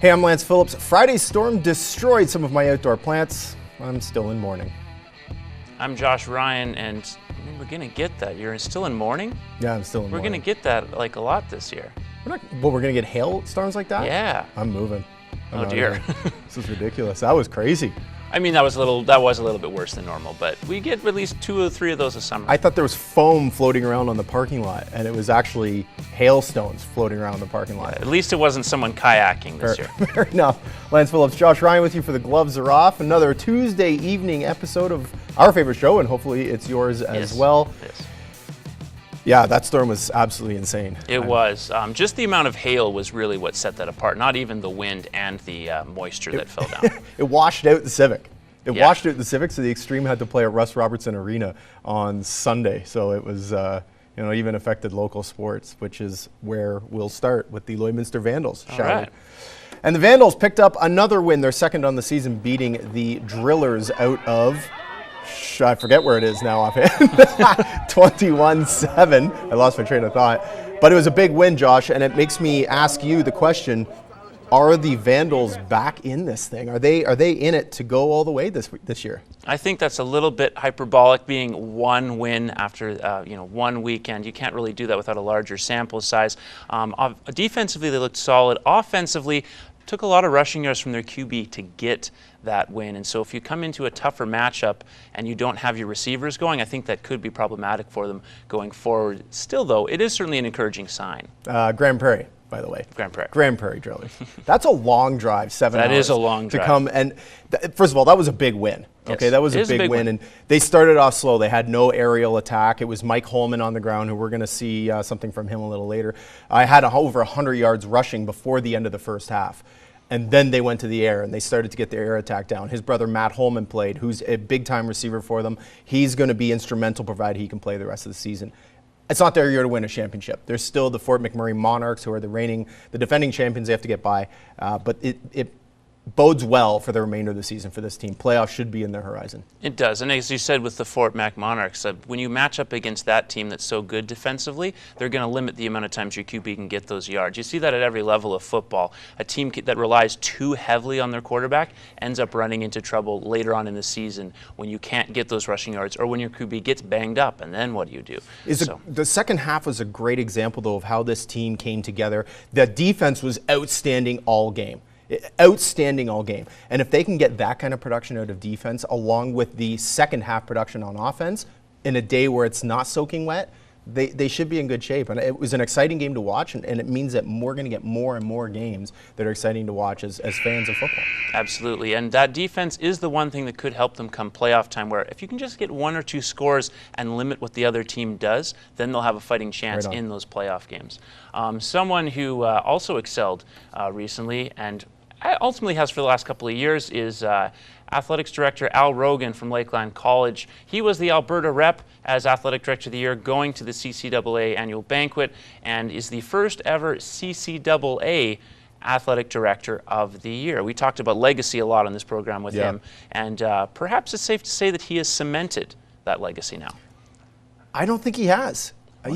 Hey, I'm Lance Phillips. Friday's storm destroyed some of my outdoor plants. I'm still in mourning. I'm Josh Ryan, and we're going to get that. You're still in mourning? Yeah, I'm still in mourning. We're going to get that like a lot this year. We're going to get hail storms like that? Yeah. I'm moving. Oh dear. This is ridiculous. That was crazy. I mean, that was a little bit worse than normal, but we get at least 2 or 3 of those a summer. I thought there was foam floating around on the parking lot, and it was actually hailstones floating around the parking lot. Yeah, at least it wasn't someone kayaking this year. Fair enough. Lance Phillips, Josh Ryan with you for The Gloves Are Off. Another Tuesday evening episode of our favorite show, and hopefully it's yours as well. Yes. Yeah, that storm was absolutely insane. It was. Just the amount of hail was really what set that apart, not even the wind and the moisture that fell down. It washed out the Civic. It Yeah. washed out the Civic, so the Extreme had to play at Russ Robertson Arena on Sunday. So it was, even affected local sports, which is where we'll start with the Lloydminster Vandals. All right. And the Vandals picked up another win, their second on the season, beating the Drillers out of, I forget where it is now offhand, 21-7. I lost my train of thought. But it was a big win, Josh, and it makes me ask you the question, are the Vandals back in this thing? Are they in it to go all the way this year? I think that's a little bit hyperbolic, being one win after one weekend. You can't really do that without a larger sample size. Defensively, they looked solid. Offensively, took a lot of rushing yards from their QB to get that win. And so if you come into a tougher matchup and you don't have your receivers going, I think that could be problematic for them going forward. Still, though, it is certainly an encouraging sign. Grand Prairie, by the way. Grand Prairie Drillers. That's a long drive, 7 hours. That is a long drive. To come and, first of all, that was a big win. Okay, Yes, that was it a is big win. And they started off slow. They had no aerial attack. It was Mike Holman on the ground, who we're going to see something from him a little later. I had over 100 yards rushing before the end of the first half. And then they went to the air, and they started to get their air attack down. His brother Matt Holman played, who's a big-time receiver for them. He's going to be instrumental, provided he can play the rest of the season. It's not their year to win a championship. There's still the Fort McMurray Monarchs, who are the defending champions. They have to get by. But it bodes well for the remainder of the season for this team. Playoffs should be in their horizon. It does. And as you said with the Fort Mac Monarchs, when you match up against that team that's so good defensively, they're going to limit the amount of times your QB can get those yards. You see that at every level of football. A team that relies too heavily on their quarterback ends up running into trouble later on in the season when you can't get those rushing yards, or when your QB gets banged up, and then what do you do? The second half was a great example, though, of how this team came together. The defense was outstanding all game. Outstanding all game. And if they can get that kind of production out of defense, along with the second half production on offense, in a day where it's not soaking wet, they should be in good shape. And it was an exciting game to watch, and it means that we're going to get more and more games that are exciting to watch as fans of football. Absolutely. And that defense is the one thing that could help them come playoff time, where if you can just get 1 or 2 scores and limit what the other team does, then they'll have a fighting chance in those playoff games. Someone who also excelled recently, and ultimately has for the last couple of years, is Athletics Director Al Rogan from Lakeland College. He was the Alberta rep as Athletic Director of the Year, going to the CCAA annual banquet, and is the first ever CCAA Athletic Director of the Year. We talked about legacy a lot on this program with him, and perhaps it's safe to say that he has cemented that legacy now. I don't think he has. Wow.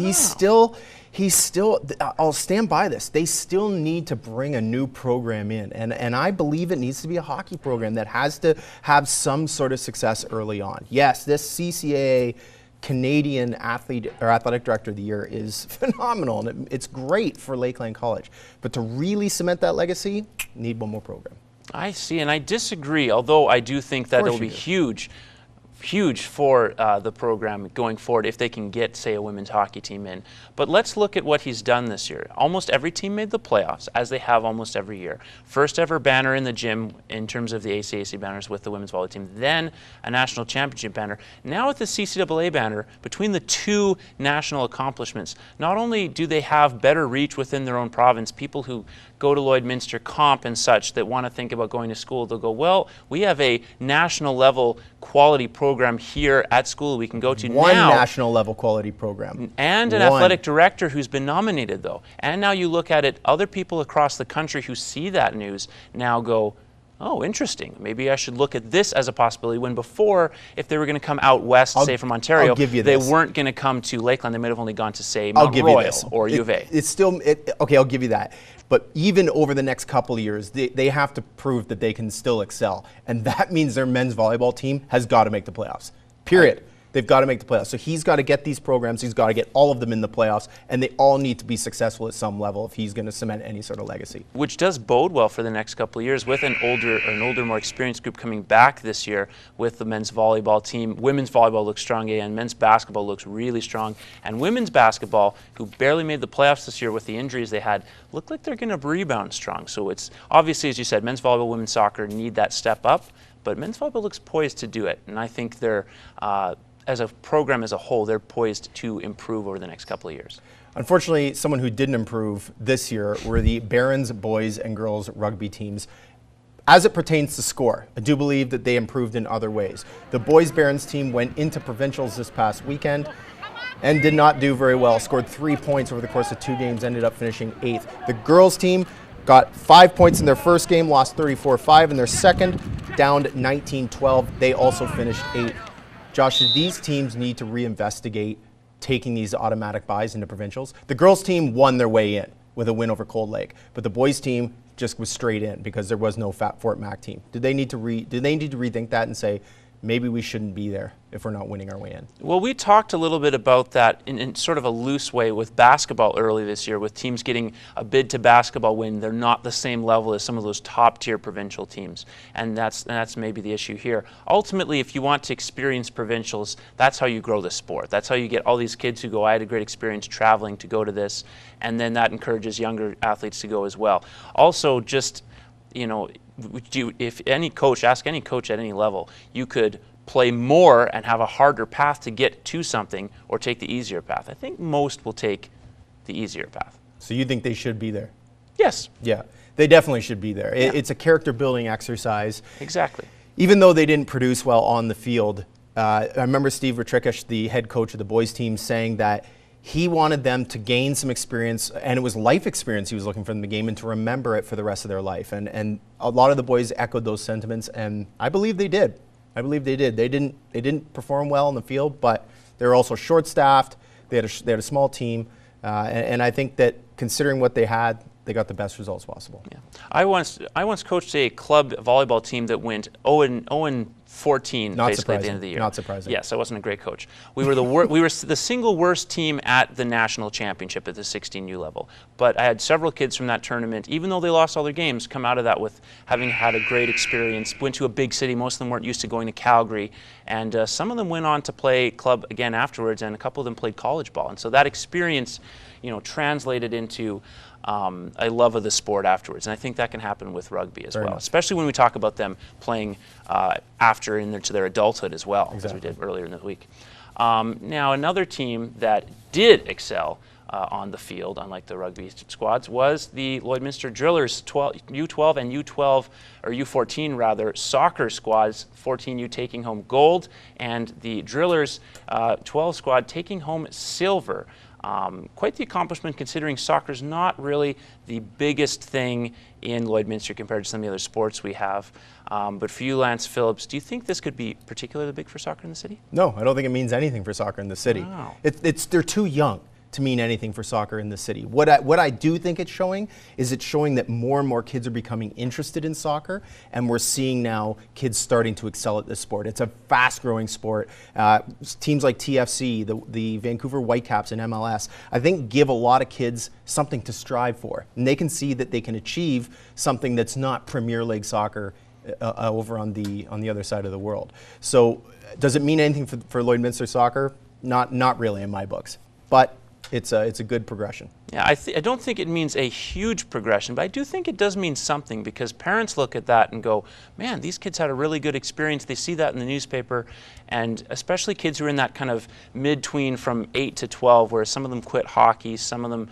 He's still, I'll stand by this, they still need to bring a new program in. And I believe it needs to be a hockey program that has to have some sort of success early on. Yes, this CCAA Canadian Athletic Director of the Year is phenomenal, and it's great for Lakeland College. But to really cement that legacy, need one more program. I see, and I disagree, although I do think that it'll be huge for the program going forward if they can get, say, a women's hockey team in. But let's look at what he's done this year. Almost every team made the playoffs, as they have almost every year. First ever banner in the gym in terms of the ACAC banners with the women's volleyball team, then a national championship banner. Now with the CCAA banner, between the 2 national accomplishments, not only do they have better reach within their own province, people who go to Lloydminster Comp and such that want to think about going to school, they'll go, well, we have a national level quality program here at school we can go to now. One national level quality program. And an athletic director who's been nominated, though. And now you look at it, other people across the country who see that news now go, oh, interesting. Maybe I should look at this as a possibility, when before, if they were going to come out west, say from Ontario, they weren't going to come to Lakeland. They might have only gone to, say, Mount Royal or U of A. It's still, okay, I'll give you that. But even over the next couple of years, they have to prove that they can still excel. And that means their men's volleyball team has got to make the playoffs, period. They've got to make the playoffs. So he's got to get these programs, he's got to get all of them in the playoffs, and they all need to be successful at some level if he's going to cement any sort of legacy. Which does bode well for the next couple of years, with an older, more experienced group coming back this year with the men's volleyball team. Women's volleyball looks strong again, men's basketball looks really strong, and women's basketball, who barely made the playoffs this year with the injuries they had, look like they're going to rebound strong. So it's obviously, as you said, men's volleyball, women's soccer need that step up, but men's volleyball looks poised to do it, and I think they're as a program as a whole, they're poised to improve over the next couple of years. Unfortunately, someone who didn't improve this year were the Barons boys and girls rugby teams. As it pertains to score, I do believe that they improved in other ways. The boys Barons team went into provincials this past weekend and did not do very well. Scored 3 points over the course of 2 games, ended up finishing 8th. The girls team got 5 points in their first game, lost 34-5 in their second, downed 19-12. They also finished 8th. Josh, these teams need to reinvestigate taking these automatic buys into provincials. The girls team won their way in with a win over Cold Lake, but the boys team just was straight in because there was no Fort Mac team. Do they need to rethink that and say, maybe we shouldn't be there if we're not winning our way in? Well, we talked a little bit about that in sort of a loose way with basketball early this year, with teams getting a bid to basketball when they're not the same level as some of those top-tier provincial teams. And that's maybe the issue here. Ultimately, if you want to experience provincials, that's how you grow the sport. That's how you get all these kids who go, I had a great experience traveling to go to this, and then that encourages younger athletes to go as well. Also, just, you know, if any coach, ask any coach at any level, you could play more and have a harder path to get to something, or take the easier path. I think most will take the easier path. So you think they should be there? Yes. Yeah, they definitely should be there. Yeah. It's a character building exercise. Exactly. Even though they didn't produce well on the field, I remember Steve Ratrickish, the head coach of the boys team, saying that he wanted them to gain some experience, and it was life experience he was looking for in the game, and to remember it for the rest of their life. And a lot of the boys echoed those sentiments, and I believe they did. I believe they did. They didn't perform well in the field, but they were also short-staffed. They had a small team, and I think that considering what they had, they got the best results possible. Yeah. I once coached a club volleyball team that went 0-14 basically at the end of the year. Not surprising. Yes, I wasn't a great coach. We were the single worst team at the national championship at the 16U level. But I had several kids from that tournament, even though they lost all their games, come out of that with having had a great experience. Went to a big city. Most of them weren't used to going to Calgary, and some of them went on to play club again afterwards, and a couple of them played college ball. And so that experience, you know, translated into a love of the sport afterwards, and I think that can happen with rugby as well, especially when we talk about them playing after into their adulthood as well, as we did earlier in the week. Now, another team that did excel on the field, unlike the rugby squads, was the Lloydminster Drillers U12 and U12, or U14 rather, soccer squads. 14U taking home gold, and the Drillers 12 squad taking home silver. Quite the accomplishment, considering soccer's not really the biggest thing in Lloydminster compared to some of the other sports we have. But for you, Lance Phillips, do you think this could be particularly big for soccer in the city? No, I don't think it means anything for soccer in the city. Wow. They're too young to mean anything for soccer in the city. What I do think it's showing that more and more kids are becoming interested in soccer, and we're seeing now kids starting to excel at this sport. It's a fast-growing sport. Teams like TFC, the Vancouver Whitecaps in MLS, I think give a lot of kids something to strive for, and they can see that they can achieve something that's not Premier League soccer over on the other side of the world. So, does it mean anything for Lloydminster soccer? Not really in my books, but it's a good progression. Yeah, I don't think it means a huge progression, but I do think it does mean something, because parents look at that and go, man, these kids had a really good experience. They see that in the newspaper, and especially kids who are in that kind of mid-tween from 8 to 12, where some of them quit hockey, some of them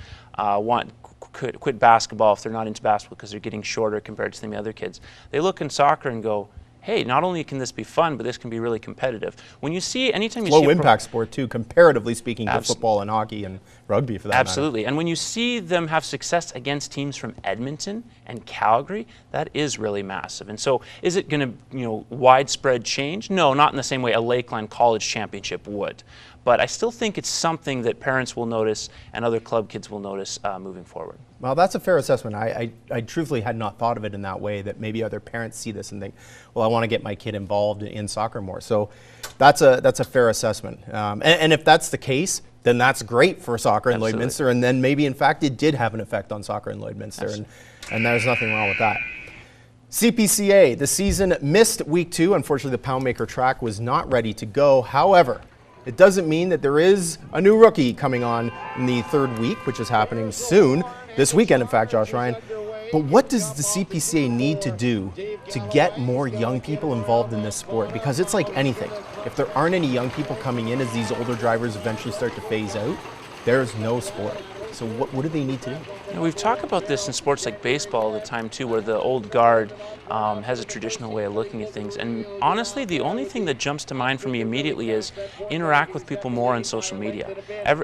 quit basketball if they're not into basketball because they're getting shorter compared to some of the other kids. They look in soccer and go, hey, not only can this be fun, but this can be really competitive. When you see, anytime you see low impact sport too, comparatively speaking, to football and hockey and rugby for that absolutely matter. And when you see them have success against teams from Edmonton and Calgary, that is really massive. And so is it going to widespread change? No, not in the same way a Lakeland College championship would. But I still think it's something that parents will notice and other club kids will notice moving forward. Well, that's a fair assessment. I truthfully had not thought of it in that way, that maybe other parents see this and think, well, I want to get my kid involved in soccer more. So that's a fair assessment. And if that's the case, then that's great for soccer in Lloydminster. And then maybe, in fact, it did have an effect on soccer in Lloydminster. And there's nothing wrong with that. CPCA, the season missed week 2. Unfortunately, the Poundmaker track was not ready to go. However, it doesn't mean that there is a new rookie coming on in the 3rd week, which is happening soon, this weekend, in fact, Josh Ryan. But what does the CPCA need to do to get more young people involved in this sport? Because it's like anything. If there aren't any young people coming in as these older drivers eventually start to phase out, there's no sport. So what do they need to do? We've talked about this in sports like baseball all the time too, where the old guard has a traditional way of looking at things. And honestly, the only thing that jumps to mind for me immediately is interact with people more on social media.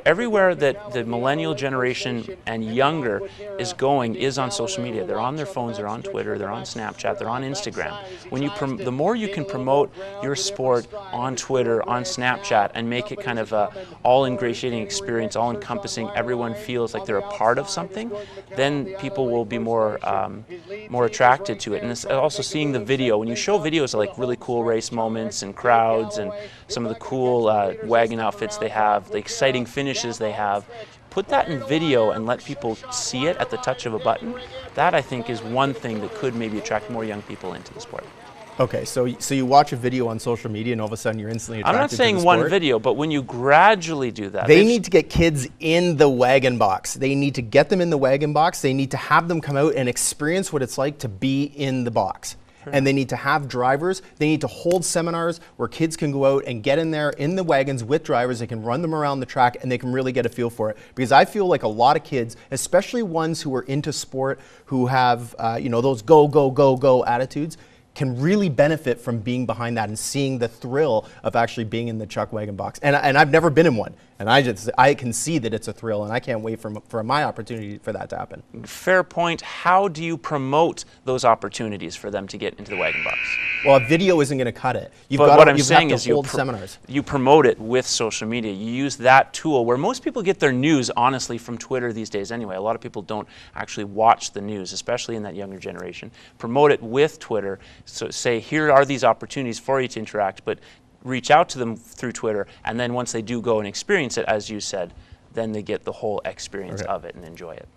Everywhere that the millennial generation and younger is going is on social media. They're on their phones, they're on Twitter, they're on Snapchat, they're on Instagram. When the more you can promote your sport on Twitter, on Snapchat, and make it kind of a all-ingratiating experience, all-encompassing, everyone feels like they're a part of something, then people will be more attracted to it. And it's also seeing the video. When you show videos of like really cool race moments and crowds and some of the cool wagon outfits they have, the exciting finishes they have, put that in video and let people see it at the touch of a button. That, I think, is one thing that could maybe attract more young people into the sport. Okay, so you watch a video on social media and all of a sudden you're instantly attracted to the sport? I'm not saying one video, but when you gradually do that. They need to get kids in the wagon box. They need to get them in the wagon box. They need to have them come out and experience what it's like to be in the box. Sure. And they need to have drivers. They need to hold seminars where kids can go out and get in there in the wagons with drivers. They can run them around the track and they can really get a feel for it. Because I feel like a lot of kids, especially ones who are into sport, who have those go, go, go, go attitudes, can really benefit from being behind that and seeing the thrill of actually being in the chuck wagon box. And I've never been in one. And I can see that it's a thrill, and I can't wait for my opportunity for that to happen. Fair point. How do you promote those opportunities for them to get into the wagon box? Well, a video isn't going to cut it. What I'm saying is seminars. You promote it with social media. You use that tool where most people get their news, honestly, from Twitter these days anyway. A lot of people don't actually watch the news, especially in that younger generation. Promote it with Twitter. So say, here are these opportunities for you to interact, but reach out to them through Twitter, and then once they do go and experience it, as you said, then they get the whole experience of it and enjoy it.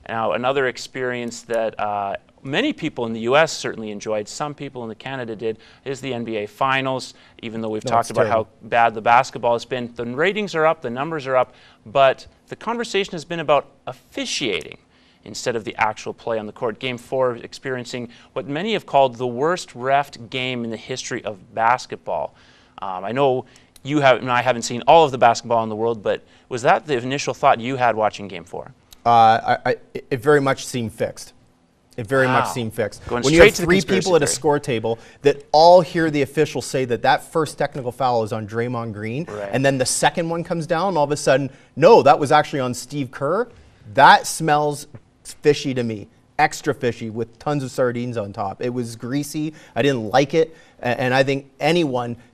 Now, another experience that many people in the U.S. certainly enjoyed, some people in Canada did, is the NBA Finals. Even though we've talked about how bad the basketball has been, the ratings are up, the numbers are up, but the conversation has been about officiating instead of the actual play on the court. Game 4 experiencing what many have called the worst refed game in the history of basketball. I know you have, and I haven't seen all of the basketball in the world, but was that the initial thought you had watching Game 4? It very much seemed fixed. It very much seemed fixed. Going when you have 3 people at a score table that all hear the officials say that first technical foul is on Draymond Green, and then the second one comes down, all of a sudden, no, that was actually on Steve Kerr. That smells fishy to me, extra fishy with tons of sardines on top. It was greasy. I didn't like it. And I think the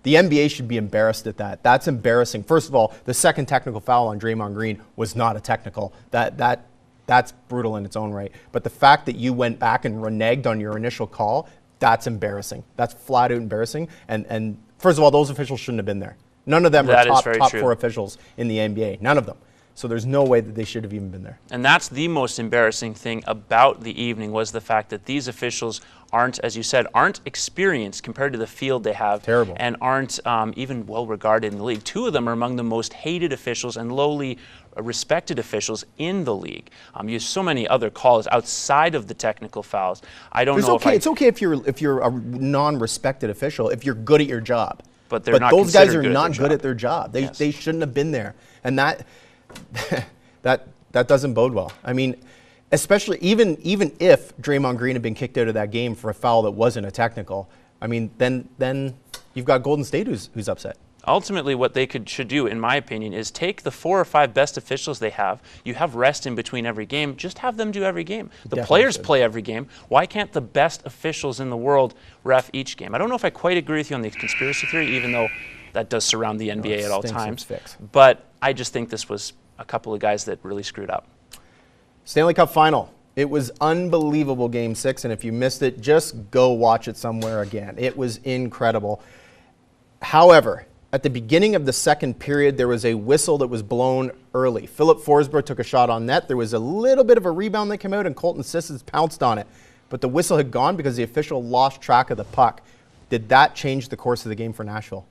NBA should be embarrassed at that. That's embarrassing. First of all, the second technical foul on Draymond Green was not a technical. That's brutal in its own right. But the fact that you went back and reneged on your initial call, that's embarrassing. That's flat out embarrassing. And first of all, those officials shouldn't have been there. None of them are top 4 officials in the NBA. None of them. So there's no way that they should have even been there. And that's the most embarrassing thing about the evening, was the fact that these officials aren't, as you said, aren't experienced compared to the field they have. Terrible. And aren't even well regarded in the league. 2 of them are among the most hated officials and lowly respected officials in the league. You have so many other calls outside of the technical fouls. I don't know it's okay if you're a non-respected official, if you're good at your job. But they're not those guys are good not good at their job. They shouldn't have been there. And that doesn't bode well. I mean, especially even if Draymond Green had been kicked out of that game for a foul that wasn't a technical, I mean, then you've got Golden State who's upset. Ultimately, what they should do, in my opinion, is take the 4 or 5 best officials they have. You have rest in between every game. Just have them do every game. The players play every game. Why can't the best officials in the world ref each game? I don't know if I quite agree with you on the conspiracy theory, even though that does surround the NBA at all times. But I just think this was a couple of guys that really screwed up. Stanley Cup Final. It was unbelievable Game 6, and if you missed it, just go watch it somewhere again. It was incredible. However, at the beginning of the second period, there was a whistle that was blown early. Philip Forsberg took a shot on net. There was a little bit of a rebound that came out, and Colton Sissons pounced on it. But the whistle had gone because the official lost track of the puck. Did that change the course of the game for Nashville?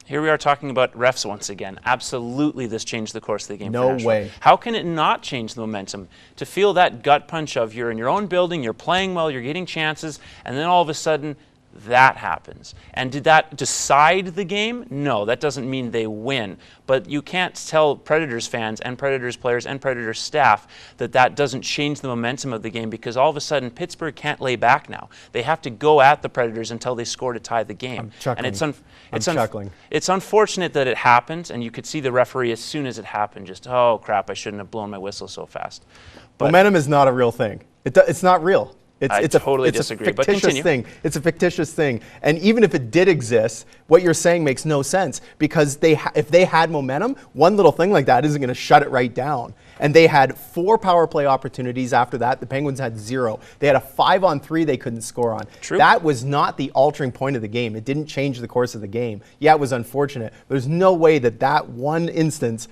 Here we are talking about refs once again. Absolutely, this changed the course of the game for Nashville. No way. How can it not change the momentum? To feel that gut punch of you're in your own building, you're playing well, you're getting chances, and then all of a sudden, that happens. And did that decide the game? No, that doesn't mean they win. But you can't tell Predators fans and Predators players and Predators staff that that doesn't change the momentum of the game, because all of a sudden Pittsburgh can't lay back now. They have to go at the Predators until they score to tie the game. I'm chuckling. And it's unfortunate that it happened, and you could see the referee as soon as it happened just, oh crap, I shouldn't have blown my whistle so fast. But momentum is not a real thing. It's not real. I totally disagree, but continue. It's a fictitious thing. And even if it did exist, what you're saying makes no sense, because if they had momentum, one little thing like that isn't going to shut it right down. And they had 4 power play opportunities after that. The Penguins had 0. They had a 5-on-3 they couldn't score on. True. That was not the altering point of the game. It didn't change the course of the game. Yeah, it was unfortunate. There's no way that one instance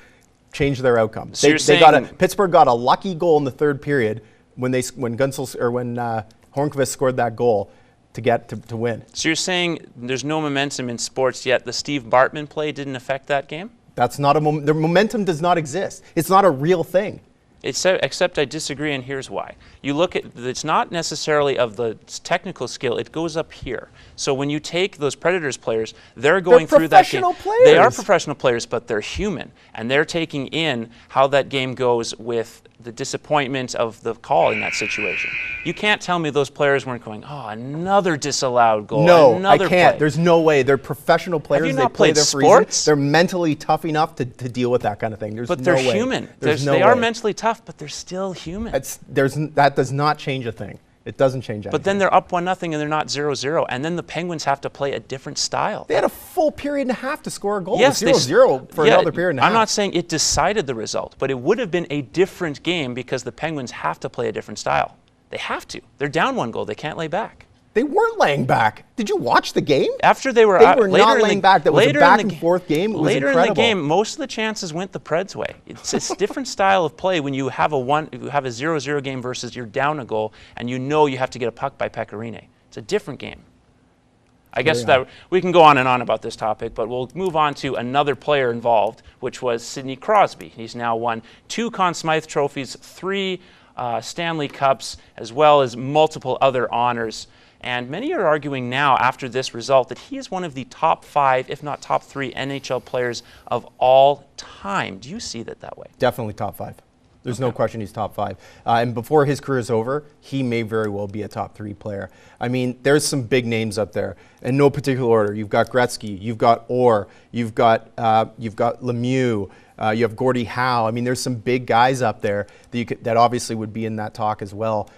changed their outcome. So Pittsburgh got a lucky goal in the third period when Hornqvist scored that goal to win. So you're saying there's no momentum in sports, yet the Steve Bartman play didn't affect that game? That's not the momentum does not exist. It's not a real thing. Except I disagree, and here's why. You look at, it's not necessarily of the technical skill, it goes up here. So when you take those Predators players, they're going through that game. Players. They are professional players, but they're human. And they're taking in how that game goes with the disappointment of the call in that situation. You can't tell me those players weren't going, oh, another disallowed goal. No, another I can't. Play. There's no way. They're professional players. Have you not they play played their sports? They're mentally tough enough to deal with that kind of thing. But they're human. They are mentally tough, but they're still human. That does not change a thing. It doesn't change anything. But then they're up 1-0 and they're not 0-0, and then the Penguins have to play a different style. They had a full period and a half to score a goal. Yes, 0-0 for another period and a half. I'm not saying it decided the result, but it would have been a different game because the Penguins have to play a different style. They have to. They're down 1 goal. They can't lay back. They weren't laying back. Did you watch the game? After they were not laying back. That was a back and forth game. It was later incredible. in the game, most of the chances went the Preds' way. It's a different style of play when you have a 0-0 game versus you're down a goal and you know you have to get a puck by Pecorine. It's a different game. I guess that we can go on and on about this topic, but we'll move on to another player involved, which was Sidney Crosby. He's now won 2 Conn Smythe trophies, 3 Stanley Cups, as well as multiple other honors. And many are arguing now, after this result, that he is one of the top 5, if not top 3, NHL players of all time. Do you see that way? Definitely top 5. There's no question he's top 5. And before his career is over, he may very well be a top 3 player. I mean, there's some big names up there in no particular order. You've got Gretzky, you've got Orr, you've got Lemieux, you have Gordie Howe. I mean, there's some big guys up there that obviously would be in that talk as well.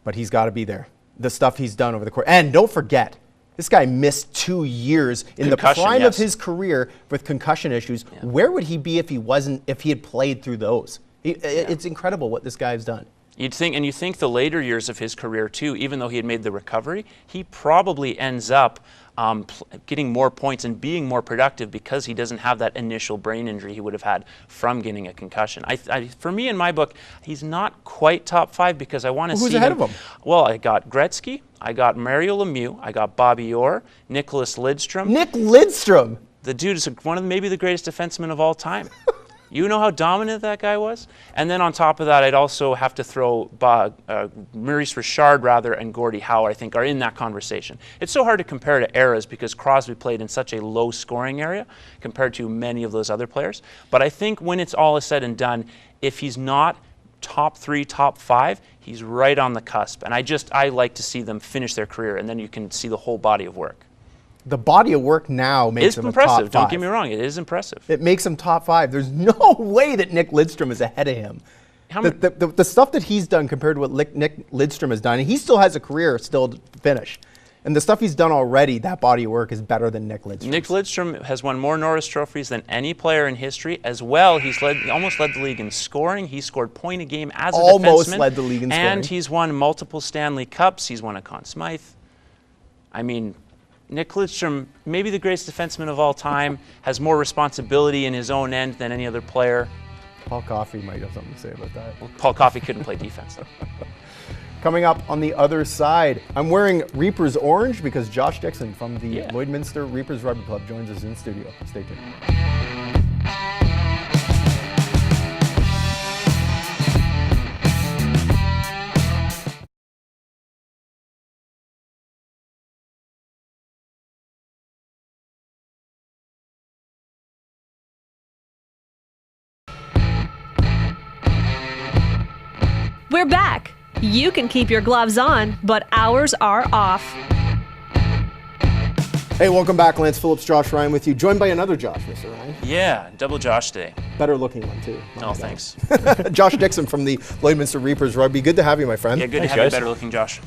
But he's got to be there. The stuff he's done over the course. And don't forget, this guy missed 2 years in the prime of his career with concussion issues. Yeah. Where would he be if he had played through those? It's incredible what this guy's done. You think the later years of his career too, even though he had made the recovery, he probably ends up getting more points and being more productive because he doesn't have that initial brain injury he would have had from getting a concussion. For me, in my book, he's not quite top 5 because I want to see who's ahead of him? Well, I got Gretzky, I got Mario Lemieux, I got Bobby Orr, Nicholas Lidstrom. Nick Lidstrom! The dude is one of maybe the greatest defensemen of all time. You know how dominant that guy was? And then on top of that, I'd also have to throw Maurice Richard, and Gordie Howe, I think, are in that conversation. It's so hard to compare to eras because Crosby played in such a low-scoring area compared to many of those other players. But I think when it's all is said and done, if he's not top 3, top 5, he's right on the cusp. And I like to see them finish their career, and then you can see the whole body of work. The body of work now makes him impressive. a top 5. Don't get me wrong, it is impressive. It makes him top 5. There's no way that Nick Lidstrom is ahead of him. The stuff that he's done compared to what Nick Lidstrom has done, and he still has a career still to finish. And the stuff he's done already, that body of work is better than Nick Lidstrom. Nick Lidstrom has won more Norris trophies than any player in history. As well, he almost led the league in scoring. He scored point a game as a defenseman. Almost led the league in scoring. And he's won multiple Stanley Cups. He's won a Conn Smythe. I mean, Nick Lidstrom, maybe the greatest defenseman of all time, has more responsibility in his own end than any other player. Paul Coffey might have something to say about that. Well, Paul Coffey couldn't play defense, though. Coming up on the other side, I'm wearing Reapers orange because Josh Dixon from the Lloydminster Reapers Rugby Club joins us in studio. Stay tuned. We're back. You can keep your gloves on, but ours are off. Hey, welcome back. Lance Phillips, Josh Ryan with you, joined by another Josh, Mr. Ryan. Yeah, double Josh today. Better looking one, too. Oh, thanks. Josh Dixon from the Lloydminster Reapers Rugby. Good to have you, my friend. Yeah, good to have you, better looking Josh.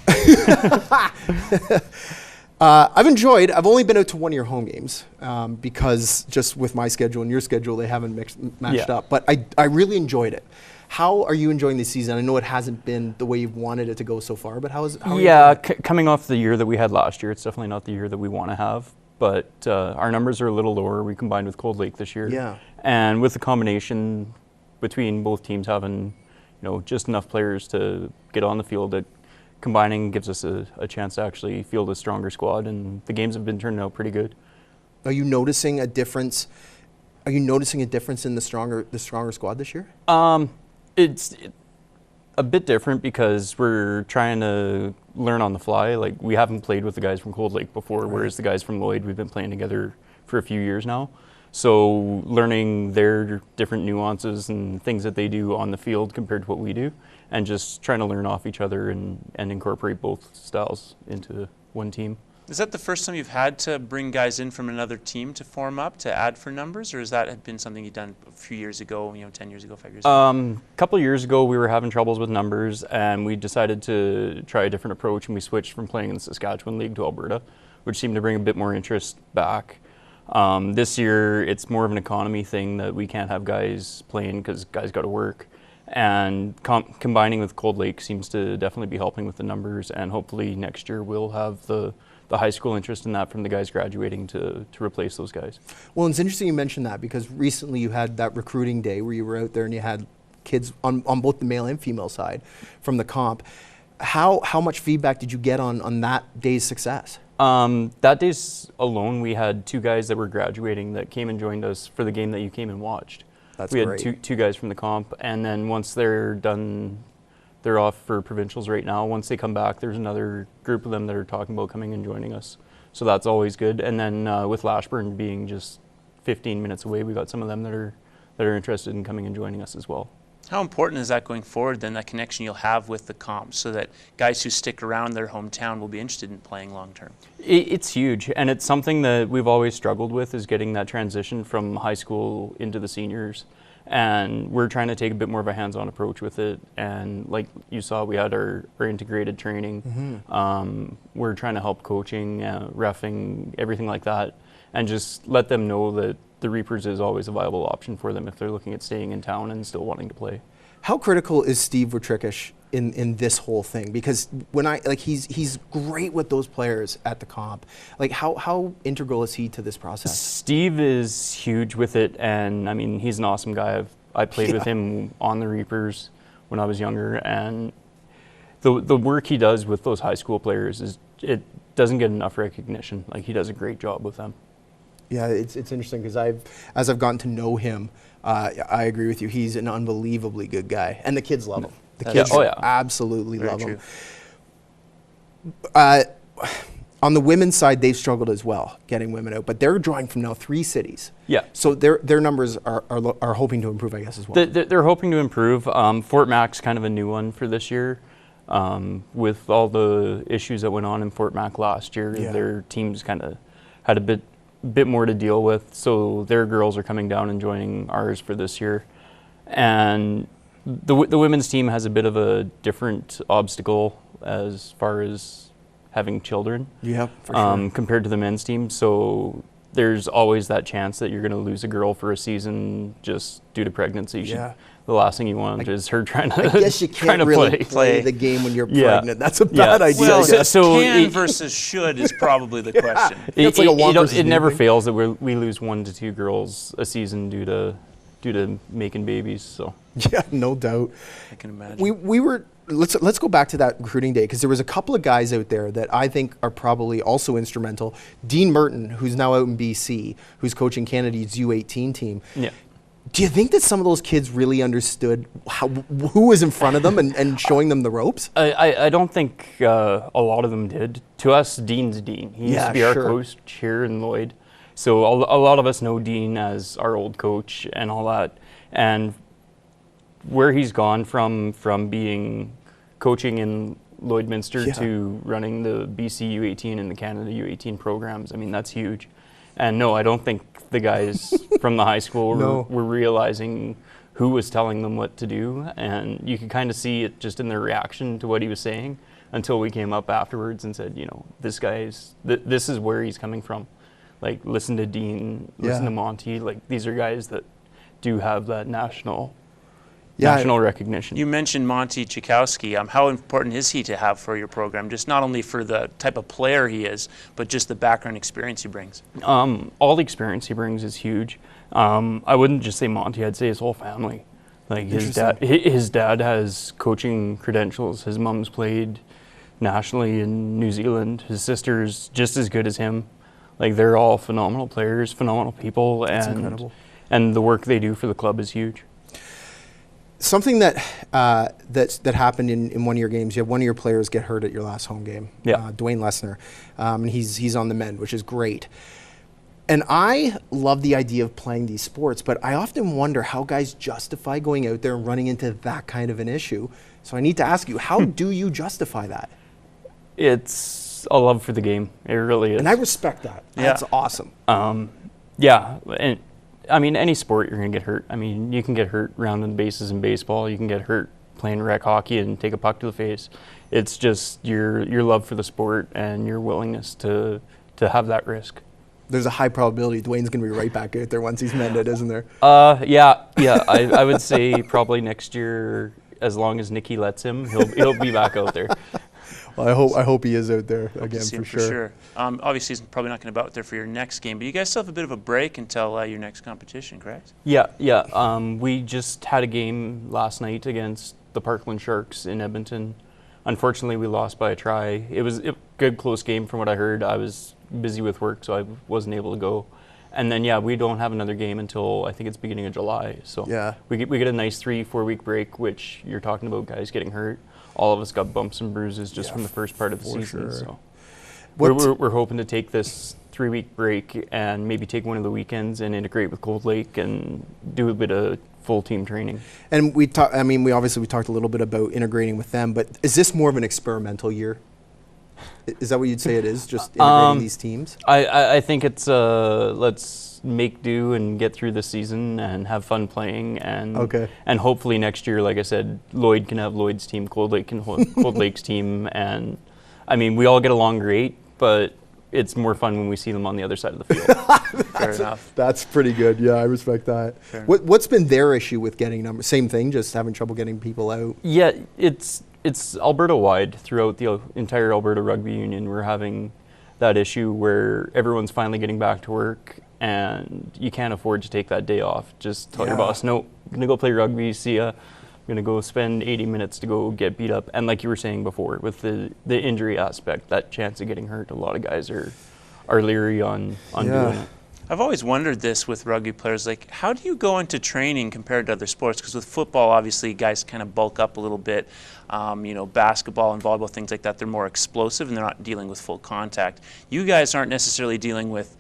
I've only been out to one of your home games because just with my schedule and your schedule, they haven't matched up. But I really enjoyed it. How are you enjoying this season? I know it hasn't been the way you've wanted it to go so far, but how are you coming off the year that we had last year, it's definitely not the year that we want to have. But our numbers are a little lower. We combined with Cold Lake this year. Yeah. And with the combination between both teams having, just enough players to get on the field, that combining gives us a chance to actually field a stronger squad. And the games have been turning out pretty good. Are you noticing a difference? Are you noticing a difference in the stronger squad this year? It's a bit different because we're trying to learn on the fly. Like, we haven't played with the guys from Cold Lake before, whereas the guys from Lloyd, we've been playing together for a few years now. So learning their different nuances and things that they do on the field compared to what we do, and just trying to learn off each other and incorporate both styles into one team. Is that the first time you've had to bring guys in from another team to form up, to add for numbers, or has that been something you've done a few years ago, 10 years ago, 5 years ago? A couple of years ago, we were having troubles with numbers, and we decided to try a different approach, and we switched from playing in the Saskatchewan League to Alberta, which seemed to bring a bit more interest back. This year, it's more of an economy thing that we can't have guys playing because guys got to work. And combining with Cold Lake seems to definitely be helping with the numbers, and hopefully next year we'll have the high school interest in that from the guys graduating to replace those guys. Well, it's interesting you mentioned that because recently you had that recruiting day where you were out there and you had kids on both the male and female side from the comp. How much feedback did you get on that day's success? That day's alone, we had 2 guys that were graduating that came and joined us for the game that you came and watched. That's we great. had two guys from the comp, and then once they're done, they're off for provincials right now. Once they come back, there's another group of them that are talking about coming and joining us. So that's always good. And then with Lashburn being just 15 minutes away, we got some of them that are interested in coming and joining us as well. How important is that going forward, then, that connection you'll have with the comp, so that guys who stick around their hometown will be interested in playing long term? It's huge, and it's something that we've always struggled with, is getting that transition from high school into the seniors. And we're trying to take a bit more of a hands-on approach with it. And like you saw, we had our integrated training. Mm-hmm. We're trying to help coaching, reffing, everything like that, and just let them know that the Reapers is always a viable option for them if they're looking at staying in town and still wanting to play. How critical is Steve Wojcicki in this whole thing? Because he's great with those players at the comp. Like, how integral is he to this process? Steve is huge with it, and I mean, he's an awesome guy. I played with him on the Reapers when I was younger, and the work he does with those high school players it doesn't get enough recognition. Like, he does a great job with them. Yeah, it's interesting because as I've gotten to know him, I agree with you. He's an unbelievably good guy, and the kids love him. The kids absolutely love him. On the women's side, they've struggled as well getting women out, but they're drawing from now 3 cities. Yeah. So their numbers are hoping to improve, I guess, as well. They're hoping to improve. Fort Mac's kind of a new one for this year. With all the issues that went on in Fort Mac last year, their teams kind of had a bit more to deal with. So their girls are coming down and joining ours for this year. And the women's team has a bit of a different obstacle as far as having children. Yeah, for sure. Compared to the men's team. So there's always that chance that you're going to lose a girl for a season just due to pregnancy. Yeah. The last thing you want is her trying to I guess you can't really play the game when you're pregnant. That's a bad idea. Well, I guess. so can versus should is probably the question. It's like a one versus it never thing. fails that we lose 1 to 2 girls a season due to making babies. So Yeah, no doubt. I can imagine. We were let's go back to that recruiting day, because there was a couple of guys out there that I think are probably also instrumental. Dean Merton, who's now out in BC, who's coaching Canada's U18 team. yeah. Do you think that some of those kids really understood who was in front of them and showing them the ropes? I don't think a lot of them did. To us, Dean's Dean. He used to be our coach here in Lloyd. So a lot of us know Dean as our old coach and all that. And where he's gone from being coaching in Lloydminster to running the BC U18 and the Canada U18 programs, I mean, that's huge. And no, I don't think the guys from the high school were realizing who was telling them what to do. And you could kind of see it just in their reaction to what he was saying until we came up afterwards and said, this guy's, this is where he's coming from. Like, listen to Dean, listen to Monty. Like, these are guys that do have that national recognition. You mentioned Monty Chikowski. How important is he to have for your program? Just not only for the type of player he is, but just the background experience he brings. All the experience he brings is huge. I wouldn't just say Monty, I'd say his whole family. Like his dad has coaching credentials. His mom's played nationally in New Zealand. His sister's just as good as him. Like, they're all phenomenal players, phenomenal people, That's incredible. And the work they do for the club is huge. Something that happened in one of your games, you had one of your players get hurt at your last home game, Dwayne Lesnar, and he's on the mend, which is great. And I love the idea of playing these sports, but I often wonder how guys justify going out there and running into that kind of an issue. So I need to ask you, how do you justify that? It's a love for the game. It really is. And I respect that. That's awesome. Yeah, and I mean, any sport you're going to get hurt. I mean, you can get hurt rounding the bases in baseball. You can get hurt playing rec hockey and take a puck to the face. It's just your love for the sport and your willingness to have that risk. There's a high probability Dwayne's going to be right back out there once he's mended, isn't there? Yeah. I would say probably next year, as long as Nicky lets him, he'll be back out there. Well, I hope he is out there again for sure. Obviously, he's probably not going to be out there for your next game, but you guys still have a bit of a break until your next competition, correct? Yeah. We just had a game last night against the Parkland Sharks in Edmonton. Unfortunately, we lost by a try. It was a good, close game from what I heard. I was busy with work, so I wasn't able to go. And then, we don't have another game until I think it's beginning of July. So we get a nice 3-4 week break, which you're talking about guys getting hurt. All of us got bumps and bruises just from the first part of the season. Sure. So we're hoping to take this 3-week break and maybe take one of the weekends and integrate with Cold Lake and do a bit of full team training. And we talked a little bit about integrating with them, but is this more of an experimental year? Is that what you'd say it is, just integrating these teams? I think it's let's make do and get through the season and have fun playing, and hopefully next year, like I said, Lloyd can have Lloyd's team, Cold Lake can have Cold Lake's team, and I mean, we all get along great, but it's more fun when we see them on the other side of the field. Fair enough. That's pretty good. Yeah, I respect that. What's been their issue with getting numbers? Same thing, just having trouble getting people out? Yeah, it's Alberta-wide throughout the entire Alberta Rugby Union. We're having that issue where everyone's finally getting back to work and you can't afford to take that day off. Just tell your boss, no, I'm going to go play rugby, see ya. I'm going to go spend 80 minutes to go get beat up. And like you were saying before, with the injury aspect, that chance of getting hurt, a lot of guys are leery on doing it. I've always wondered this with rugby players, like how do you go into training compared to other sports? Because with football, obviously, guys kind of bulk up a little bit. Basketball and volleyball, things like that, they're more explosive and they're not dealing with full contact. You guys aren't necessarily dealing with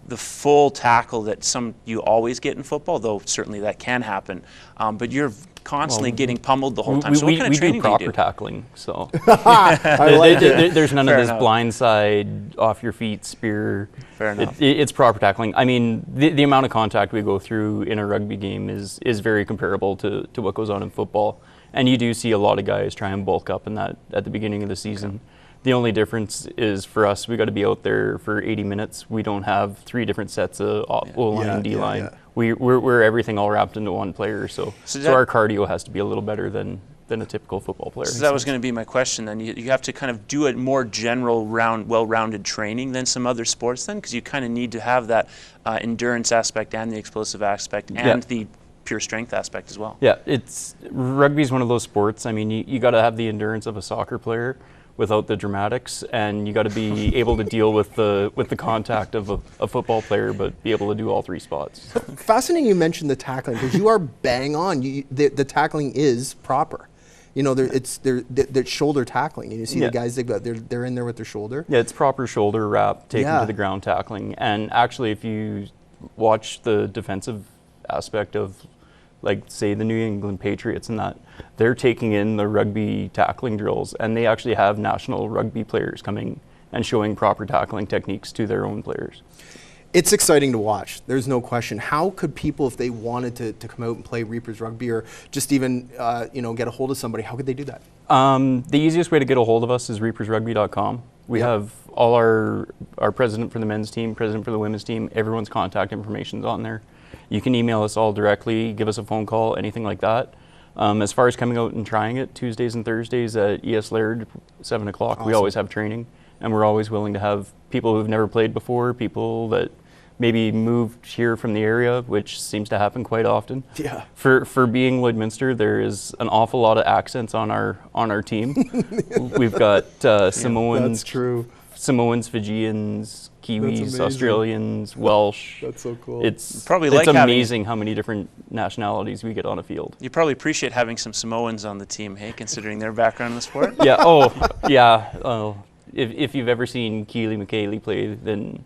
the full tackle that you always get in football, though certainly that can happen. But you're constantly getting pummeled the whole time. So what kind of training do you do? We do proper tackling, so like there's none Fair of this enough. blindside, off your feet, spear. Fair enough. It's proper tackling. I mean, the amount of contact we go through in a rugby game is very comparable to what goes on in football. And you do see a lot of guys try and bulk up in that at the beginning of the season. Okay. The only difference is for us, we got to be out there for 80 minutes. We don't have 3 different sets of O-line and D-line. Yeah. We're everything all wrapped into one player. So our cardio has to be a little better than a typical football player. So that was going to be my question then. You have to kind of do a more general, well-rounded training than some other sports then? Because you kind of need to have that endurance aspect and the explosive aspect and the pure strength aspect as well. Yeah, rugby is one of those sports. I mean, you got to have the endurance of a soccer player without the dramatics, and you got to be able to deal with the contact of a football player, but be able to do all 3 spots. Fascinating you mentioned the tackling, because you are bang on. The tackling is proper. They're shoulder tackling, and you see the guys they're in there with their shoulder. Yeah, it's proper shoulder wrap, taken to the ground tackling, and actually, if you watch the defensive aspect of, like, say, the New England Patriots and that, they're taking in the rugby tackling drills, and they actually have national rugby players coming and showing proper tackling techniques to their own players. It's exciting to watch. There's no question. How could people, if they wanted to come out and play Reapers Rugby, or just even get a hold of somebody, how could they do that? The easiest way to get a hold of us is reapersrugby.com. We have all our president for the men's team, president for the women's team, everyone's contact information's on there. You can email us all directly, give us a phone call, anything like that. As far as coming out and trying it, Tuesdays and Thursdays at ES Laird, 7 o'clock, awesome. We always have training, and we're always willing to have people who've never played before, people that maybe moved here from the area, which seems to happen quite often. Yeah. For being Lloydminster, there is an awful lot of accents on our team. We've got Samoans, that's true. Samoans, Fijians, Kiwis, Australians, Welsh. That's so cool. It's like amazing how many different nationalities we get on a field. You probably appreciate having some Samoans on the team, hey, considering their background in the sport? Yeah. Oh, yeah. If you've ever seen Keely McKaylee play, then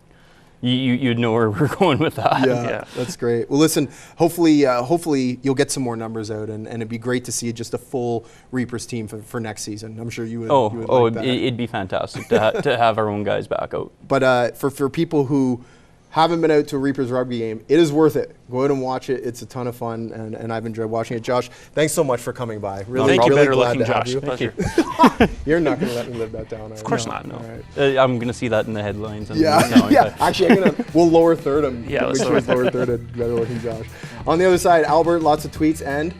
you'd know where we're going with that. Yeah, that's great. Well, listen, hopefully you'll get some more numbers out, and it'd be great to see just a full Reapers team for next season. I'm sure you would. Like that. It'd be fantastic to have our own guys back out. But for people who haven't been out to a Reapers Rugby game, it is worth it. Go out and watch it. It's a ton of fun, and I've enjoyed watching it. Josh, thanks so much for coming by. Really, Thank you. Better Glad looking to have Josh. you. Pleasure. You're not going to let me live that down. Of course not. No. Right. I'm going to see that in the headlines. Yeah. Actually, we'll lower third him. Yeah, let's lower third. Better looking Josh. On the other side, Albert, lots of tweets and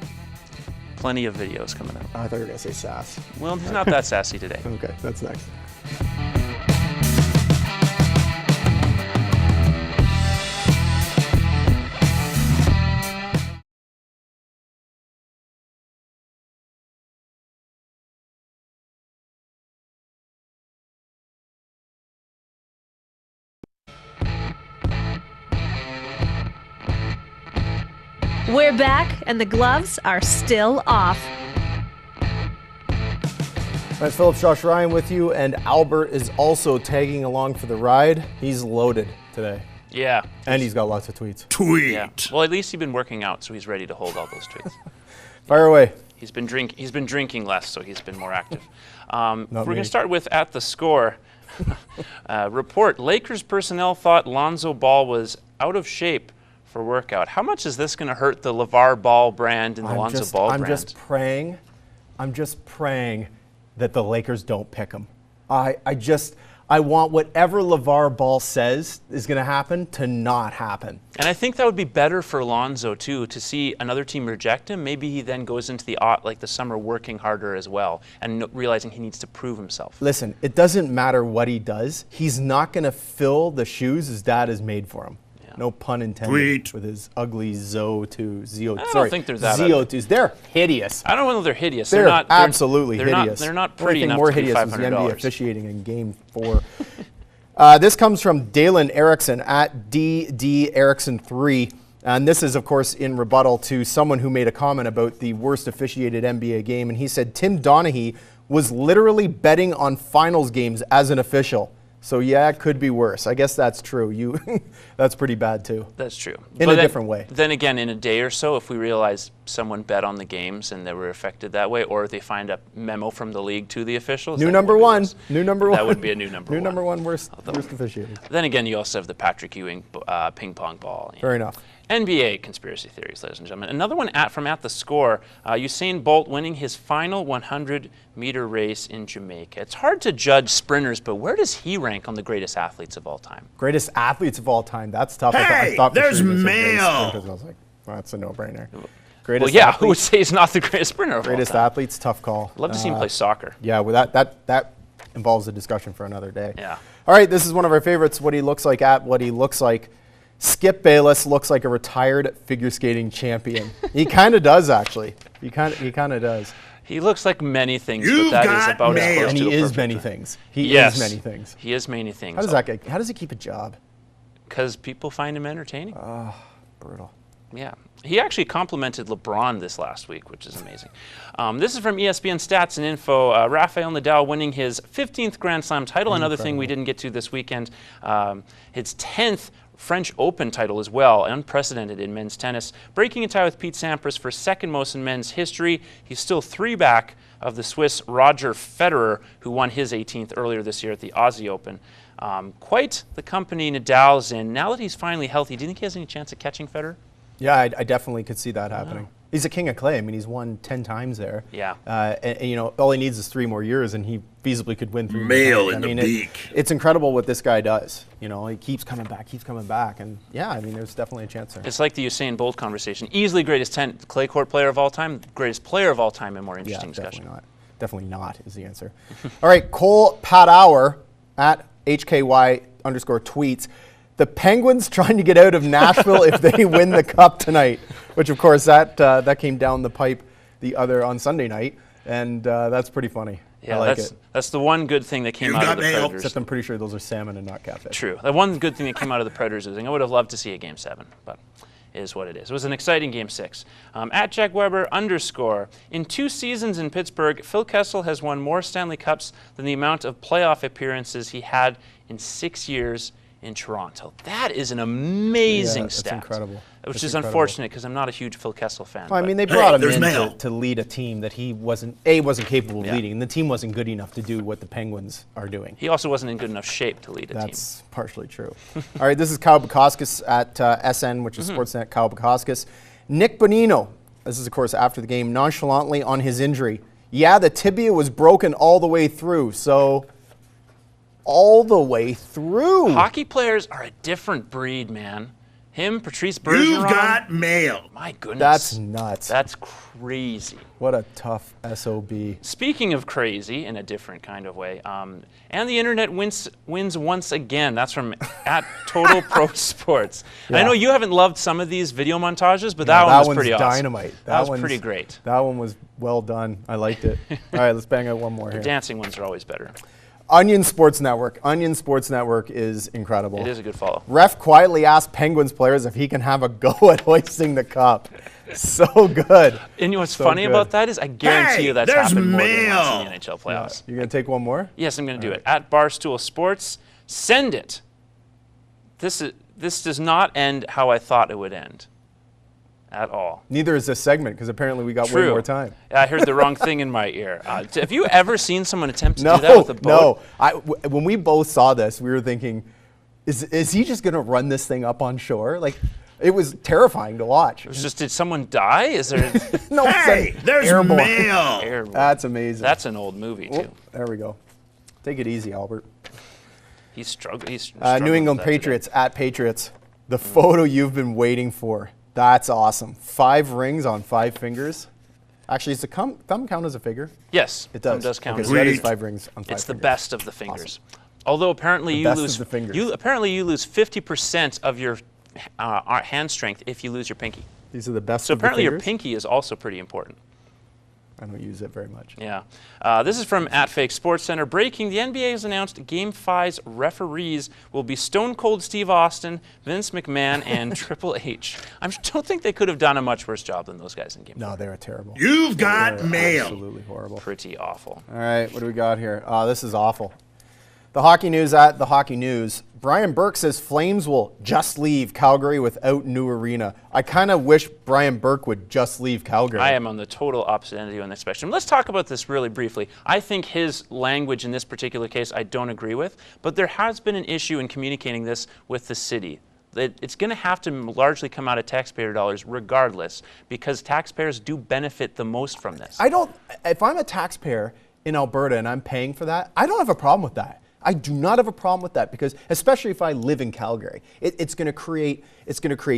plenty of videos coming out. I thought you were going to say sass. Well, he's not that sassy today. Okay, that's next. We're back, and the gloves are still off. Lance Phillips, Josh Ryan with you, and Albert is also tagging along for the ride. He's loaded today. Yeah. And he's got lots of tweets. Yeah. Well, at least he's been working out, so he's ready to hold all those tweets. Fire away. He's been drinking less, so he's been more active. We're going to me. start with at the score. Report: Lakers personnel thought Lonzo Ball was out of shape for workout. How much is this going to hurt the LeVar Ball brand and the Lonzo Ball brand? I'm just praying that the Lakers don't pick him. I want whatever LeVar Ball says is going to happen to not happen. And I think that would be better for Lonzo too, to see another team reject him. Maybe he then goes into the summer working harder as well and realizing he needs to prove himself. Listen, it doesn't matter what he does. He's not going to fill the shoes his dad has made for him. No pun intended. With his ugly ZO2. I don't think they're that ZO2s. They're hideous. I don't know if they're hideous. They're not absolutely they're hideous. They're not pretty enough more to be hideous is the NBA $500. officiating in Game 4. This comes from Dalen Erickson at DD Erickson 3. And this is, of course, in rebuttal to someone who made a comment about the worst officiated NBA game. And he said Tim Donaghy was literally betting on finals games as an official. So, yeah, it could be worse. I guess that's true. That's pretty bad, too. That's true. In a different way. Then again, in a day or so, if we realize someone bet on the games and they were affected that way, or if they find a memo from the league to the officials. New number one. New number one. That would be a new number one. New number one worst officiating. Then again, you also have the Patrick Ewing ping pong ball. Fair enough. NBA conspiracy theories, ladies and gentlemen. Another one from The Score, Usain Bolt winning his final 100-meter race in Jamaica. It's hard to judge sprinters, but where does he rank on the greatest athletes of all time? Greatest athletes of all time. That's tough. Hey, I thought there's for sure you mail. I was like, well, that's a no-brainer. Well, yeah, who would say he's not the greatest sprinter of greatest all time? athletes, tough call. Love to see him play soccer. Yeah, well, that involves a discussion for another day. Yeah. All right, this is one of our favorites, what he looks like at what he looks like. Skip Bayless looks like a retired figure skating champion. He kind of does, actually. He kind of does. He looks like many things, You've but that got is about as mail. close And to he a is perfect many one. things. He Yes, is many things. He is many things. How does he keep a job? Because people find him entertaining. Brutal. Yeah. He actually complimented LeBron this last week, which is amazing. This is from ESPN Stats and Info. Rafael Nadal winning his 15th Grand Slam title. Another thing we didn't get to this weekend, his 10th French Open title as well, unprecedented in men's tennis. Breaking a tie with Pete Sampras for second most in men's history. He's still 3 back of the Swiss Roger Federer, who won his 18th earlier this year at the Aussie Open. Quite the company Nadal's in. Now that he's finally healthy, do you think he has any chance of catching Federer? Yeah, I definitely could see that happening. He's a king of clay. I mean, he's won 10 times there. Yeah. And, you know, all he needs is 3 more years, and he feasibly could win 3 more Mail times. in the beak. It's incredible what this guy does. You know, he keeps coming back. And, yeah, I mean, there's definitely a chance there. It's like the Usain Bolt conversation. Easily greatest clay court player of all time, greatest player of all time, and more interesting discussion. Definitely not is the answer. All right, Cole Padauer at HKY_tweets. The Penguins trying to get out of Nashville if they win the Cup tonight, which of course that came down the pipe on Sunday night, and that's pretty funny. Yeah, I like it. That's the one good thing that came out of the Predators. Except I'm pretty sure those are salmon and not catfish. True. The one good thing that came out of the Predators losing. I would have loved to see a Game 7, but it is what it is. It was an exciting Game 6. At Jack Weber _. In 2 seasons in Pittsburgh, Phil Kessel has won more Stanley Cups than the amount of playoff appearances he had in 6 years in Toronto. That is an amazing stat. That's incredible. Which is unfortunate because I'm not a huge Phil Kessel fan. Well, I mean, they brought him there's in mail. to lead a team that he wasn't capable of leading, and the team wasn't good enough to do what the Penguins are doing. He also wasn't in good enough shape to lead a team. That's partially true. All right, this is Kyle Bukauskas at SN, which is Sportsnet Kyle Bukauskas. Nick Bonino, this is, of course, after the game, nonchalantly on his injury. Yeah, the tibia was broken all the way through, so all the way through. Hockey players are a different breed, man. Him, Patrice Bergeron. You've got mail. My goodness. That's nuts. That's crazy. What a tough SOB. Speaking of crazy in a different kind of way, and the internet wins once again. That's from at Total Pro Sports. Yeah. I know you haven't loved some of these video montages, but that one was pretty awesome. Dynamite. That was pretty great. That one was well done. I liked it. All right, let's bang out one more The here. dancing ones are always better. Onion Sports Network. Onion Sports Network is incredible. It is a good follow. Ref quietly asked Penguins players if he can have a go at hoisting the cup. So good. And you know what's So funny good. about that is I guarantee you that's there's happened more than once mail. in the NHL playoffs. You're going to take one more? Yes, I'm going to do it. At Barstool Sports, send it. This does not end how I thought it would end. At all. Neither is this segment because apparently we got way more time. I heard the wrong thing in my ear. Have you ever seen someone attempt to do that with a boat? No. When we both saw this, we were thinking, is he just going to run this thing up on shore? Like, it was terrifying to watch. It was just, did someone die? Is there No, Hey, there's airborne. mail. airborne? That's amazing. That's an old movie too. Oh, there we go. Take it easy, Albert. He's struggling. New England Patriots at Patriots. The photo you've been waiting for. That's awesome. 5 rings on 5 fingers. Actually, does the thumb count as a figure? Yes, It does. Thumb does count. Okay, as so a that fingers. is 5 rings on 5 It's the fingers. best of the fingers. Although apparently The you best lose of the fingers. you lose 50% of your hand strength if you lose your pinky. These are the best So of the apparently your fingers? pinky is also pretty important. I don't use it very much. Yeah. This is from @FakeSportsCenter. Breaking, the NBA has announced Game 5's referees will be Stone Cold Steve Austin, Vince McMahon, and Triple H. I don't think they could have done a much worse job than those guys in Game 5. No, they were terrible. You've got mail. Absolutely horrible. Pretty awful. All right, what do we got here? This is awful. The Hockey News at the Hockey News. Brian Burke says Flames will just leave Calgary without new arena. I kind of wish Brian Burke would just leave Calgary. I am on the total opposite end of you on this spectrum. Let's talk about this really briefly. I think his language in this particular case I don't agree with, but there has been an issue in communicating this with the city. It's going to have to largely come out of taxpayer dollars regardless, because taxpayers do benefit the most from this. If I'm a taxpayer in Alberta and I'm paying for that, I don't have a problem with that. I do not have a problem with that, because especially if I live in Calgary, it's going to create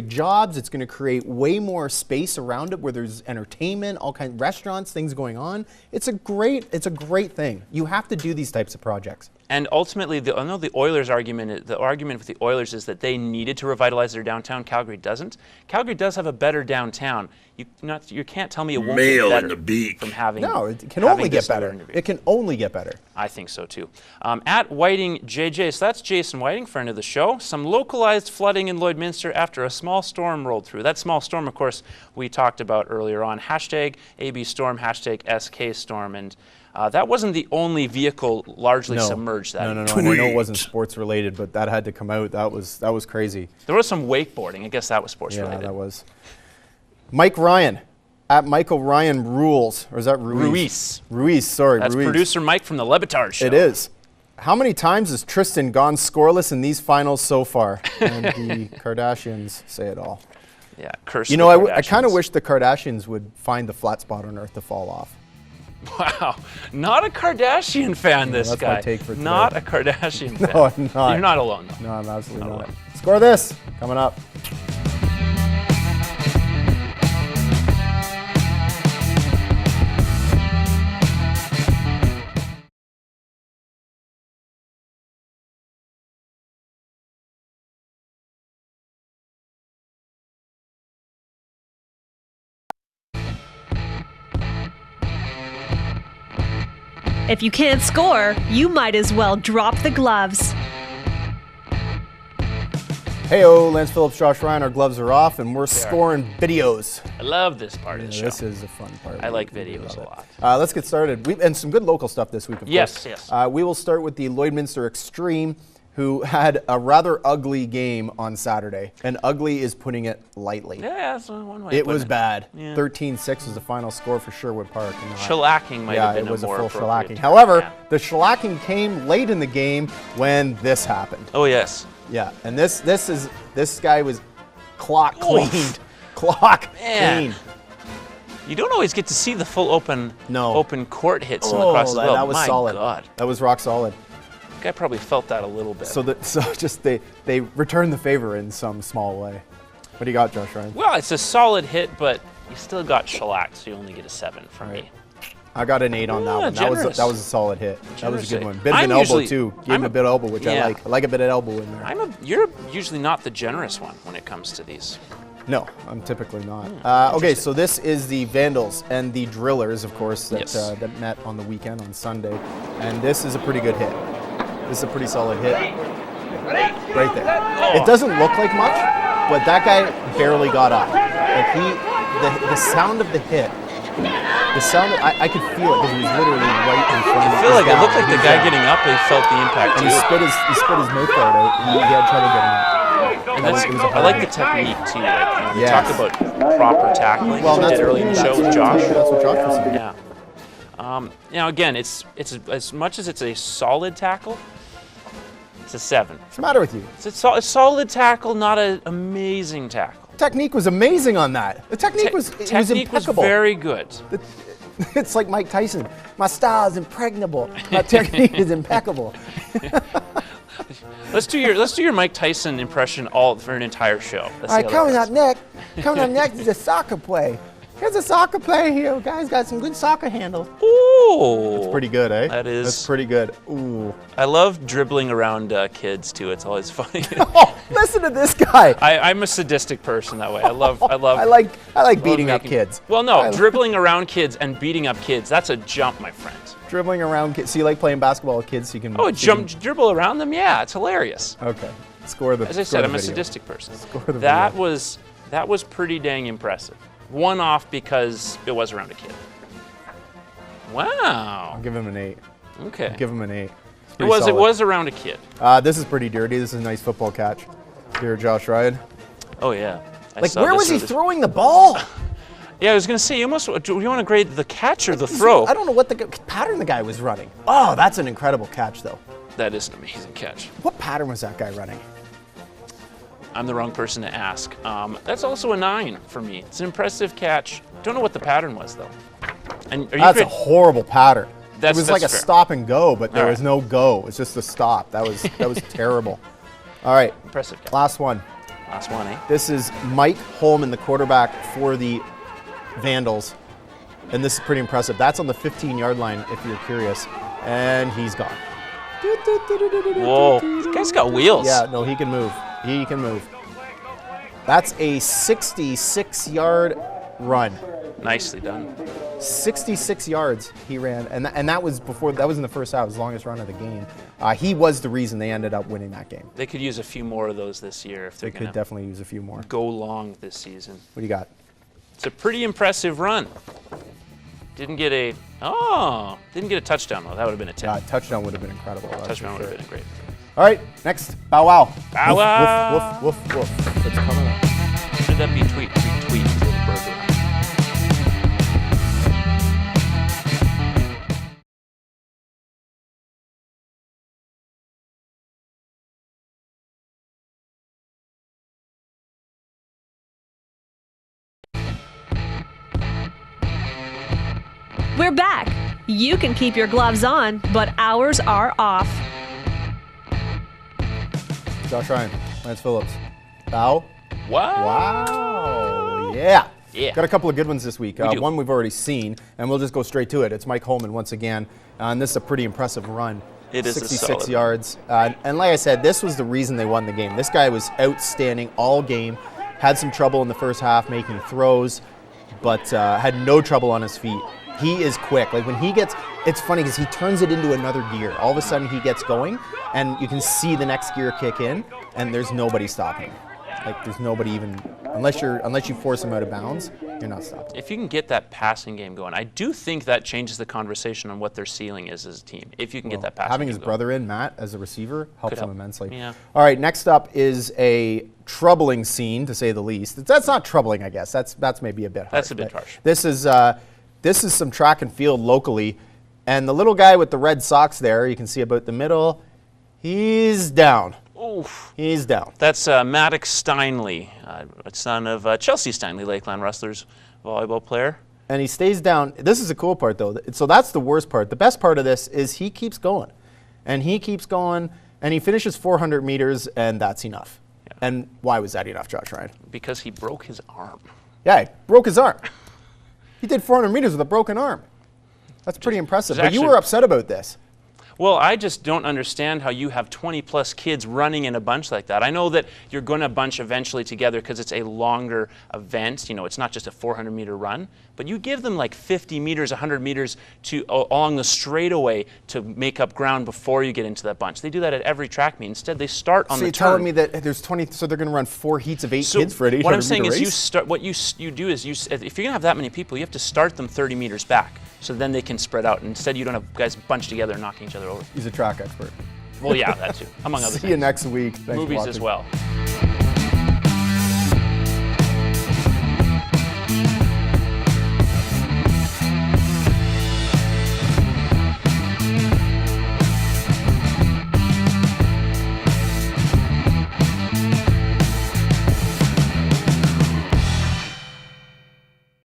jobs. It's going to create way more space around it where there's entertainment, all kinds of restaurants, things going on. It's a great thing. You have to do these types of projects. And ultimately, I know the Oilers' argument with the Oilers is that they needed to revitalize their downtown. Calgary doesn't. Calgary does have a better downtown. You can't tell me it won't get better in the beak. from having. No, it can only get better. It can only get better. I think so too. At Whiting JJ, so that's Jason Whiting, friend of the show. Some localized flooding in Lloydminster after a small storm rolled through. That small storm, of course, we talked about earlier on. #AB storm, #SK storm, and that wasn't the only vehicle largely submerged. No. I know it wasn't sports related, but that had to come out. That was crazy. There was some wakeboarding. I guess that was sports related. Yeah, that was. Mike Ryan, at Michael Ryan Rules, or is that Ruiz? Ruiz, sorry. That's Ruiz. producer Mike from the Le Batard show. It is. How many times has Tristan gone scoreless in these finals so far? And the Kardashians say it all. Yeah, curse. You know, I kind of wish the Kardashians would find the flat spot on Earth to fall off. Wow, not a Kardashian fan, this that's guy. my take for today. Not a Kardashian fan. No, I'm not. You're not alone, though. No, I'm absolutely not. alone. Score this, coming up. If you can't score, you might as well drop the gloves. Hey-o, Lance Phillips, Josh Ryan, our gloves are off, and we're scoring videos. I love this part of the show. This is a fun part. I like videos a lot. Let's get started. And some good local stuff this week, of course. Yes. We will start with the Lloydminster Extreme, who had a rather ugly game on Saturday. And ugly is putting it lightly. Yeah, that's one way. It was bad. Yeah. 13-6 was the final score for Sherwood Park. Shellacking might have been it was a more full appropriate shellacking. term. However, Yeah. the shellacking came late in the game when this happened. Oh, yes. Yeah, and this guy was clock cleaned. Clock Man. cleaned. You don't always get to see the full open court hits in the Oh, cross as well. that was My solid. God. That was rock solid. Guy probably felt that a little bit. So just they returned the favor in some small way. What do you got, Josh Ryan? Well, it's a solid hit, but you still got shellacked, so you only get a 7 from me. I got an 8 on that one. Generous. That was a solid hit. That was a good one. Bit of I'm an elbow usually- too. Gave him a bit of elbow, which I Yeah. like. I like a bit of elbow in there. You're usually not the generous one when it comes to these. No, I'm typically not. Okay, so this is the Vandals and the Drillers, of course, that Yes. that met on the weekend on Sunday, and this is a pretty good hit. This is a pretty solid hit, right there. It doesn't look like much, but that guy barely got up. Like the sound of the hit, I could feel it because he was literally right in front of me. I feel like it looked like the guy getting up, he felt the impact And too. he spit his mouth guard out. He had trouble getting up. And It was a I hard like the hit. technique too. Like, you Yes. talk about proper tackling. Well, we that's did early in the show with Josh. That's what Josh was saying. Yeah. Again, it's as much as it's a solid tackle, it's a 7. What's the matter with you? It's a solid tackle, not an amazing tackle. Technique was amazing on that. The technique was impeccable. Very good. It's like Mike Tyson. My style is impregnable. My technique is impeccable. Let's do your Mike Tyson impression all for an entire show. All right, coming up next is a soccer play. Here's a soccer player here. Guy's got some good soccer handles. Ooh. That's pretty good, eh? That is. That's pretty good. Ooh. I love dribbling around kids too. It's always funny. Oh, listen to this guy. I'm a sadistic person that way. I love. I like beating up kids. Well, no, dribbling around kids and beating up kids. That's a jump, my friend. Dribbling around kids. So you like playing basketball with kids? So you can. Oh, dribble around them. Yeah, it's hilarious. Okay. Score the. As I said, I'm a sadistic person. That was pretty dang impressive. One off because it was around a kid. Wow. I'll give him an 8. Okay. I'll give him an 8. It was around a kid. This is pretty dirty. This is a nice football catch. Here, Josh Ryan. Oh yeah. Where was he throwing the ball? Yeah, I was gonna say, do you want to grade the catch or the throw? I don't know what the pattern the guy was running. Oh, that's an incredible catch, though. That is an amazing catch. What pattern was that guy running? I'm the wrong person to ask. That's also a 9 for me. It's an impressive catch. Don't know what the pattern was though. And that's a horrible pattern. It was like a fair. stop and go, but there was no go. It's just a stop. That was terrible. All right. Impressive catch. Last one. Last one, eh? This is Mike Holman, the quarterback for the Vandals. And this is pretty impressive. That's on the 15-yard line, if you're curious. And he's gone. Whoa. This guy's got wheels. Yeah, no, he can move. He can move. That's a 66-yard run. Nicely done. 66 yards he ran, and that was in the first half, his longest run of the game. He was the reason they ended up winning that game. They could use a few more of those this year if They could definitely use a few more. go long this season. What do you got? It's a pretty impressive run. Didn't get a touchdown though. That would have been a 10. Touchdown would have been incredible. Touchdown would have been great. All right, next, Bow Wow. Bow Wow. Woof, woof, woof, woof. It's coming up. Should that be tweet to the burger? We're back. You can keep your gloves on, but ours are off. Josh Ryan, Lance Phillips. Bow. Wow. Wow. Yeah. Yeah. Got a couple of good ones this week. We do. One we've already seen, and we'll just go straight to it. It's Mike Holman once again, and this is a pretty impressive run. It is 66 yards. And like I said, this was the reason they won the game. This guy was outstanding all game. Had some trouble in the first half making throws, but had no trouble on his feet. He is quick. Like when he gets, it's funny because he turns it into another gear. All of a sudden he gets going, and you can see the next gear kick in, and there's nobody stopping. Like there's nobody even, unless you force him out of bounds, you're not stopping. If you can get that passing game going, I do think that changes the conversation on what their ceiling is as a team. If you can get that passing having game his going. brother in, Matt, as a receiver helps him immensely. Yeah. All right, next up is a troubling scene, to say the least. That's not troubling, I guess. That's maybe a bit harsh. That's a bit harsh. This is some track and field locally, and the little guy with the red socks there, you can see about the middle, he's down. Oof. He's down. That's Maddox Steinley, son of Chelsea Steinley, Lakeland Rustlers volleyball player. And he stays down. This is the cool part, though. So that's the worst part. The best part of this is he keeps going. And he keeps going, and he finishes 400 meters, and that's enough. Yeah. And why was that enough, Josh Ryan? Because he broke his arm. Yeah, he broke his arm. He did 400 meters with a broken arm. That's pretty impressive. But you were upset about this. Well, I just don't understand how you have 20-plus kids running in a bunch like that. I know that you're going to bunch eventually together because it's a longer event. You know, it's not just a 400-meter run. But you give them like 50 meters, 100 meters along the straightaway to make up ground before you get into that bunch. They do that at every track meet. Instead, they start on the turn. So you're telling me that there's 20, so they're going to run 4 heats of 8 kids for an 800-meter race? What I'm saying is you do is if you're going to have that many people, you have to start them 30 meters back. So then they can spread out. Instead, you don't have guys bunched together and knocking each other over. He's a track expert. Well, yeah, that too, among other things. See you next week. Thanks Movies as well.